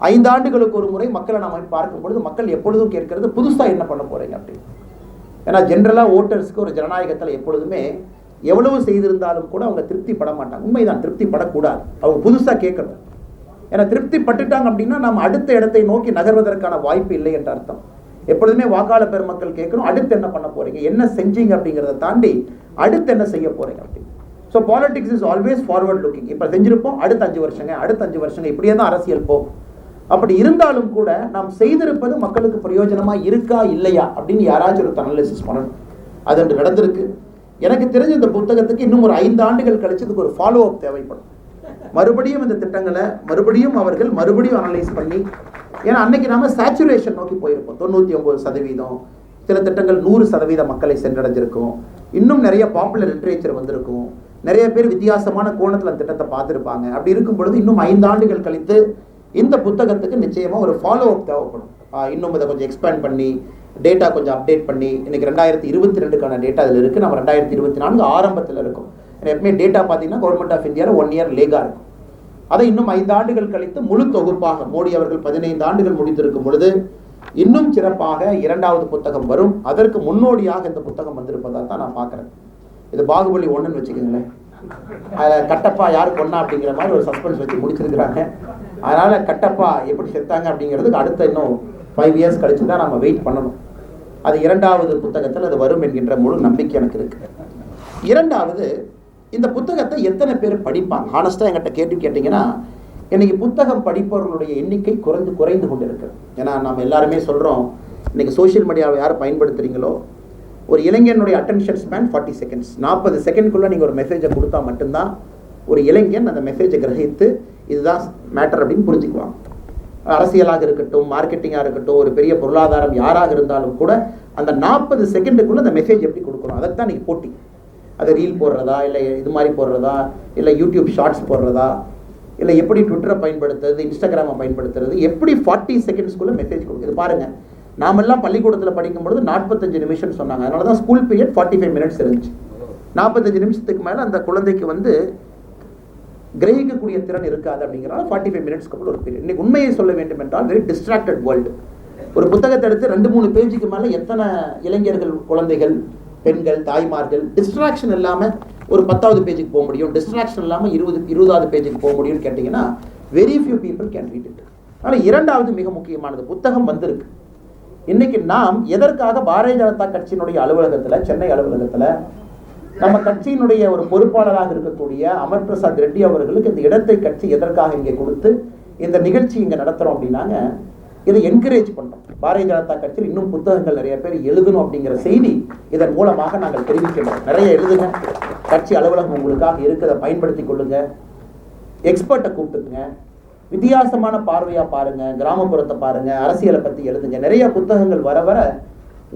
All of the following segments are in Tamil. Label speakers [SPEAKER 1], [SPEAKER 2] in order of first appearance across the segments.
[SPEAKER 1] 5 ஆண்டுகளுக்கு ஒரு முறை மக்களை நாம் பார்க்கும் பொழுது மக்கள் எப்பொழுதும் கேட்கறது புதுசாக என்ன பண்ண போகிறீங்க அப்படின்னு. ஏன்னா ஜென்ரலாக ஓட்டர்ஸ்க்கு ஒரு ஜனநாயகத்தில் எப்பொழுதுமே எவ்வளவு செய்திருந்தாலும் கூட அவங்க திருப்தி பட மாட்டாங்க. உண்மைதான், திருப்தி படக்கூடாது. அவங்க புதுசாக கேட்கணும். ஏன்னா திருப்தி பட்டுட்டாங்க அப்படின்னா நம்ம அடுத்த இடத்தை நோக்கி நகர்வதற்கான வாய்ப்பு இல்லை என்ற அர்த்தம். எப்பொழுதுமே வாக்காளர் பெருமக்கள் கேட்கணும், அடுத்து என்ன பண்ண போறீங்க, என்ன செஞ்சீங்க அப்படிங்கிறத தாண்டி அடுத்து என்ன செய்ய போறீங்க அப்படின்னு. So politics is always forward looking. இப்போ செஞ்சிருப்போம், அடுத்த 5 வருஷங்க, அடுத்த 5 வருஷங்க, இப்படியே தான் அரசியல் போகும். அப்படி இருந்தாலும் கூட நாம் செய்திருப்பது மக்களுக்கு பிரயோஜனமா இருக்கா இல்லையா அப்படின்னு யாராச்சும் ஒரு அனாலிசிஸ் பண்ணணும். அது அன்று நடந்திருக்கு. எனக்கு தெரிஞ்ச இந்த புத்தகத்துக்கு இன்னும் ஒரு 5 ஆண்டுகள் கழிச்சு இதுக்கு ஒரு ஃபாலோ அப் தேவைப்படும். மறுபடியும் இந்த திட்டங்களை மறுபடியும் அவர்கள் அனலைஸ் பண்ணி, ஏன்னா அன்னைக்கு நாம சேச்சுரேஷன் நோக்கி போயிருப்போம். 99%, சில திட்டங்கள் 100% மக்களை சென்றடைஞ்சிருக்கும். இன்னும் நிறைய பாப்புலர் லிட்ரேச்சர் வந்திருக்கும். நிறைய பேர் வித்தியாசமான கோணத்தில் அந்த திட்டத்தை பார்த்துருப்பாங்க. அப்படி இருக்கும் பொழுது இன்னும் 5 ஆண்டுகள் கழித்து இந்த புத்தகத்துக்கு நிச்சயமாக ஒரு ஃபாலோ அப் தேவைப்படும். இன்னும் இதை கொஞ்சம் எக்ஸ்பேண்ட் பண்ணி டேட்டா கொஞ்சம் அப்டேட் பண்ணி, இன்னைக்கு 2022க்கான டேட்டா அதில் இருக்குது. நம்ம 2024 ஆரம்பத்தில் இருக்கும். எப்பவுமே டேட்டா பார்த்தீங்கன்னா கவர்மெண்ட் ஆஃப் இந்தியாவில் 1 இயர் லேகாக இருக்கும். அதை இன்னும் 5 ஆண்டுகள் கழித்து முழு தொகுப்பாக மோடி அவர்கள் 15 ஆண்டுகள் முடித்திருக்கும் பொழுது இன்னும் சிறப்பாக 2வது புத்தகம் வரும். அதற்கு முன்னோடியாக இந்த புத்தகம் வந்திருப்பதாக தான் நான் பார்க்குறேன். இது பாகுபலி 1ன்னு வச்சுக்கோங்களேன். அதில் கட்டப்பா யார் கொன்னா அப்படிங்கிற மாதிரி ஒரு சஸ்பென்ஸ் வச்சு முடிச்சிருக்கிறாங்க. அதனால் கட்டப்பா எப்படி செத்தாங்க அப்படிங்கிறதுக்கு அடுத்த இன்னும் 5 இயர்ஸ் கழிச்சு தான் நம்ம வெயிட் பண்ணணும். அது 2வது புத்தகத்தில் அது வரும் என்கின்ற முழு நம்பிக்கை எனக்கு இருக்குது. 2வது, இந்த புத்தகத்தை எத்தனை பேர் படிப்பாங்க? ஹானஸ்ட்டாக என்கிட்ட கேட்டிங்கன்னா இன்னைக்கு புத்தகம் படிப்பவர்களுடைய எண்ணிக்கை குறைந்து கொண்டு இருக்கு. ஏன்னா நம்ம எல்லாருமே சொல்கிறோம், இன்னைக்கு சோஷியல் மீடியாவை யார் பயன்படுத்துகிறீங்களோ, ஒரு இளைஞனுடைய அட்டென்ஷன் ஸ்பேன் 40 செகண்ட்ஸ். 40 செகண்ட்குள்ளே நீங்கள் ஒரு மெசேஜை கொடுத்தா மட்டும்தான் ஒரு இளைஞன் அந்த மெசேஜை கிரகித்து இதுதான் மேட்டர் அப்படின்னு புரிஞ்சுக்குவாங்க. அரசியலாக இருக்கட்டும், மார்க்கெட்டிங்காக இருக்கட்டும், ஒரு பெரிய பொருளாதாரம் யாராக இருந்தாலும் கூட அந்த 40 செகண்டுக்குள்ளே அந்த மெசேஜ் எப்படி கொடுக்கணும், அதைத்தான் நீங்கள் போட்டி. அதை ரீல் போடுறதா, இல்லை இது மாதிரி போடுறதா, இல்லை யூடியூப் ஷார்ட்ஸ் போடுறதா, இல்லை எப்படி ட்விட்டரை பயன்படுத்துறது, இன்ஸ்டாகிராமை பயன்படுத்துறது, எப்படி 40 செகண்ட்ஸ்குள்ளே மெசேஜ் கொடுக்குது பாருங்கள். நாமெல்லாம் பள்ளிக்கூடத்தில் படிக்கும்பொழுது 45 நிமிஷம் சொன்னாங்க. அதனால தான் ஸ்கூல் பீரியட் 45 மினிட்ஸ் இருந்துச்சு. 45 நிமிஷத்துக்கு மேலே அந்த குழந்தைக்கு கிரகிக்கக்கூடிய திறன் இருக்காது. அப்படிங்கிறனால 45 மினிட்ஸ்க்கு அப்புறம் ஒரு பீரியட். இன்னைக்கு உண்மையை சொல்ல வேண்டும் என்றால் வெரி டிஸ்ட்ராக்டட் வேர்ல்டு. ஒரு புத்தகத்தை எடுத்து 2-3 பேஜுக்கு மேலே எத்தனை இளைஞர்கள், குழந்தைகள், பெண்கள், தாய்மார்கள் டிஸ்ட்ராக்ஷன் இல்லாமல் ஒரு 10வது பேஜுக்கு போக முடியும், டிஸ்ட்ராக்ஷன் இல்லாமல் 20வது பேஜுக்கு போக முடியும்னு கேட்டிங்கன்னா very few people can read it. அதனால் 2வது மிக முக்கியமானது, புத்தகம் வந்திருக்கு. இன்னைக்கு நாம் எதற்காக பாரதிய ஜனதா கட்சியினுடைய அலுவலகத்தில், சென்னை அலுவலகத்தில் நம்ம கட்சியினுடைய ஒரு பொறுப்பாளராக இருக்கக்கூடிய அமர் பிரசாத் ரெட்டி அவர்களுக்கு இந்த இடத்தை கட்சி எதற்காக இங்கே கொடுத்து இந்த நிகழ்ச்சி இங்கே நடத்துகிறோம் அப்படின்னாங்க, இதை என்கரேஜ் பண்ணுறோம். பாரதிய ஜனதா கட்சியில் இன்னும் புத்தகங்கள் நிறைய பேர் எழுதணும் அப்படிங்கிற செய்தி இதன் மூலமாக நாங்கள் தெரிவிக்கிறோம். நிறைய எழுதுங்க, கட்சி அலுவலகம் உங்களுக்காக இருக்கிறத பயன்படுத்தி கொள்ளுங்க, எக்ஸ்பர்ட்டை கூப்பிட்டுக்குங்க, வித்தியாசமான பார்வையாக பாருங்கள், கிராமப்புறத்தை பாருங்கள், அரசியலை பற்றி எழுதுங்க. நிறைய புத்தகங்கள் வர வர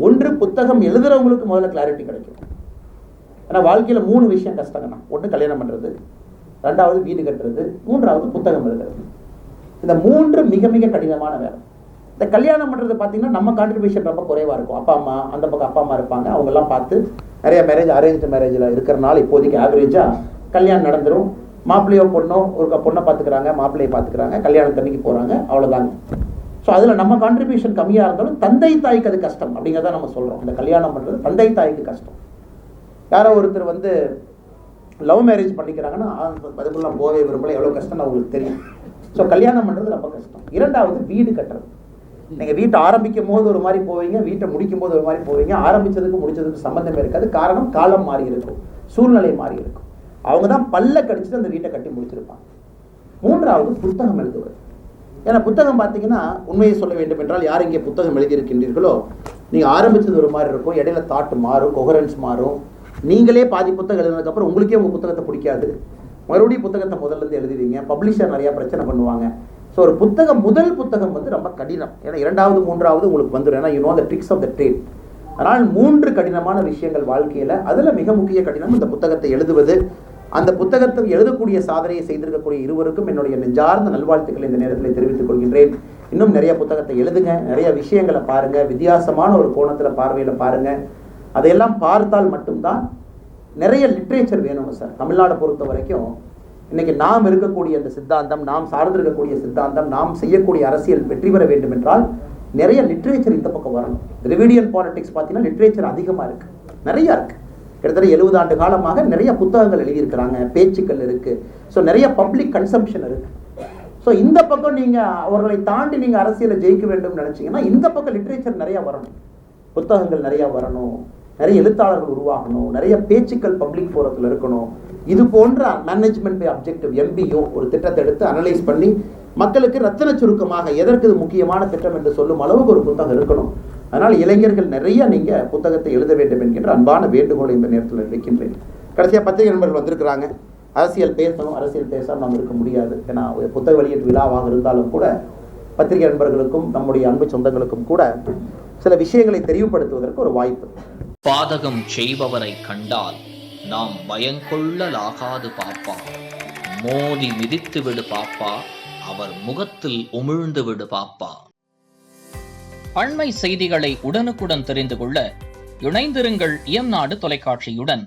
[SPEAKER 1] ஒன்று புத்தகம் எழுதுறவங்களுக்கு முதல்ல கிளாரிட்டி கிடைக்கும். ஆனால் வாழ்க்கையில் 3 விஷயம் கஷ்டங்கண்ணா. 1 கல்யாணம் பண்ணுறது, 2வது வீடு கட்டுறது, 3வது புத்தகம் எழுதுறது. இந்த 3 மிக மிக கடினமான வேலை. இந்த கல்யாணம் பண்ணுறது பார்த்தீங்கன்னா நம்ம கான்ட்ரிபியூஷன் ரொம்ப குறைவாக இருக்கும். அப்பா அம்மா, அந்த பக்கம் அப்பா அம்மா இருப்பாங்க, அவங்கெல்லாம் பார்த்து நிறைய மேரேஜ் அரேஞ்ச் மேரேஜில் இருக்கிறனால இப்போதைக்கு ஆவரேஜாக கல்யாணம் நடந்துடும். மாப்பிள்ளையோ பொண்ணோ ஒரு பொண்ணை பார்த்துக்கிறாங்க, மாப்பிள்ளையை பார்த்துக்கிறாங்க, கல்யாணத்தன்னைக்கு போகிறாங்க, அவ்வளோதாங்க. ஸோ அதில் நம்ம கான்ட்ரிபியூஷன் கம்மியாக இருந்தாலும் தந்தை தாய்க்கு அது கஷ்டம் அப்படிங்கிறத நம்ம சொல்கிறோம். இந்த கல்யாணம் பண்ணுறது தந்தை தாய்க்கு கஷ்டம். யாரோ ஒருத்தர் லவ் மேரேஜ் பண்ணிக்கிறாங்கன்னா அதுக்குள்ளே போவே விரும்பல, எவ்வளோ கஷ்டம்னு அவங்களுக்கு தெரியும். ஸோ கல்யாணம் பண்ணுறது ரொம்ப கஷ்டம். 2வது வீடு கட்டுறது. நீங்கள் வீட்டை ஆரம்பிக்கும் போது ஒரு மாதிரி போவீங்க, வீட்டை முடிக்கும் போது ஒரு மாதிரி போவீங்க. ஆரம்பித்ததுக்கு முடிச்சதுக்கு சம்மந்தமே இருக்காது. காரணம் காலம் மாறி இருக்கும், சூழ்நிலை மாறி இருக்கும். அவங்க தான் பல்ல கடிச்சிட்டு அந்த வீட்டை கட்டி முடிச்சிருப்பாங்க. 3வது புத்தகம் எழுதுவது. ஏன்னா புத்தகம் பார்த்தீங்கன்னா உண்மையை சொல்ல வேண்டும் என்றால் யார் இங்கே புத்தகம் எழுதியிருக்கின்றீர்களோ நீங்கள் ஆரம்பித்தது ஒரு மாதிரி இருக்கும், இடையில தாட் மாறும், கொஹரன்ஸ் மாறும். நீங்களே பாதி புத்தகம் எழுதுனதுக்கப்புறம் உங்களுக்கே உங்கள் புத்தகத்தை பிடிக்காது, மறுபடியும் புத்தகத்தை முதல்லேருந்து எழுதுவீங்க. பப்ளிஷர் நிறையா பிரச்சனை பண்ணுவாங்க. ஸோ ஒரு புத்தகம், முதல் புத்தகம் ரொம்ப கடினம். ஏன்னா 2வது 3வது உங்களுக்கு வந்துடும். ஏன்னா you know the tricks of the trade. அதனால் 3 கடினமான விஷயங்கள் வாழ்க்கையில். அதில் மிக முக்கிய கடினம் இந்த புத்தகத்தை எழுதுவது. அந்த புத்தகத்தை எழுதக்கூடிய சாதனையை செய்திருக்கக்கூடிய இருவருக்கும் என்னுடைய நெஞ்சார்ந்த நல்வாழ்த்துக்களை இந்த நேரத்தில் தெரிவித்துக் கொள்கின்றேன். இன்னும் நிறைய புத்தகத்தை எழுதுங்க, நிறைய விஷயங்களை பாருங்கள், வித்தியாசமான ஒரு கோணத்தில் பார்வையில் பாருங்கள். அதையெல்லாம் பார்த்தால் மட்டும்தான். நிறைய லிட்ரேச்சர் வேணுங்க சார். தமிழ்நாடை பொறுத்த வரைக்கும் இன்னைக்கு நாம் இருக்கக்கூடிய அந்த சித்தாந்தம், நாம் சார்ந்திருக்கக்கூடிய சித்தாந்தம், நாம் செய்யக்கூடிய அரசியல் வெற்றி பெற வேண்டும் என்றால் நிறைய லிட்ரேச்சர் இந்த பக்கம் வரணும். திராவிடியன் பாலிடிக்ஸ் பார்த்தீங்கன்னா லிட்ரேச்சர் அதிகமாக இருக்குது, நிறையா இருக்குது. கிட்டத்தட்ட 70 ஆண்டு காலமாக நிறைய புத்தகங்கள் எழுதியிருக்கிறாங்க, பேச்சுக்கள் இருக்குது. ஸோ நிறைய பப்ளிக் கன்சம்ஷன் இருக்குது. ஸோ இந்த பக்கம் நீங்கள் அவர்களை தாண்டி நீங்கள் அரசியலை ஜெயிக்க வேண்டும் நினச்சிங்கன்னா இந்த பக்கம் லிட்ரேச்சர் நிறையா வரணும், புத்தகங்கள் நிறையா வரணும், நிறைய எழுத்தாளர்கள் உருவாகணும், நிறைய பேச்சுக்கள் பப்ளிக் ஃபோரத்தில் இருக்கணும். இது போன்ற மேனேஜ்மெண்ட் பை அப்ஜெக்டிவ் MBO ஒரு திட்டத்தை எடுத்து அனலைஸ் பண்ணி மக்களுக்கு ரத்தின சுருக்கமாக எதற்கு இது முக்கியமான திட்டம் என்று சொல்லும் அளவுக்கு ஒரு புத்தகம் இருக்கணும். அதனால் இளைஞர்கள் நிறைய நீங்கள் புத்தகத்தை எழுத வேண்டும் என்கின்ற அன்பான வேண்டுகோளை இந்த நேரத்தில் வைக்கின்றேன். கடைசியாக பத்திரிகை நண்பர்கள் வந்திருக்கிறாங்க. அரசியல் பேசணும், அரசியல் பேசாமல் நம்ம இருக்க முடியாது. ஏன்னா புத்தக வெளியீட்டு விழாவாக இருந்தாலும் கூட பத்திரிகை நண்பர்களுக்கும் நம்முடைய அன்பு சொந்தங்களுக்கும் கூட சில விஷயங்களை தெரிவுபடுத்துவதற்கு ஒரு வாய்ப்பு.
[SPEAKER 2] பாதகம் செய்பவரை கண்டால் நாம் பயங்கொள்ளலாகாது பாப்பா, மோதி மிதித்து விடு பாப்பா, அவர் முகத்தில் உமிழ்ந்து விடு பாப்பா. அண்மை செய்திகளை உடனுக்குடன் தெரிந்து கொள்ள இணைந்திருங்கள் இயம்நாடு தொலைக்காட்சியுடன்.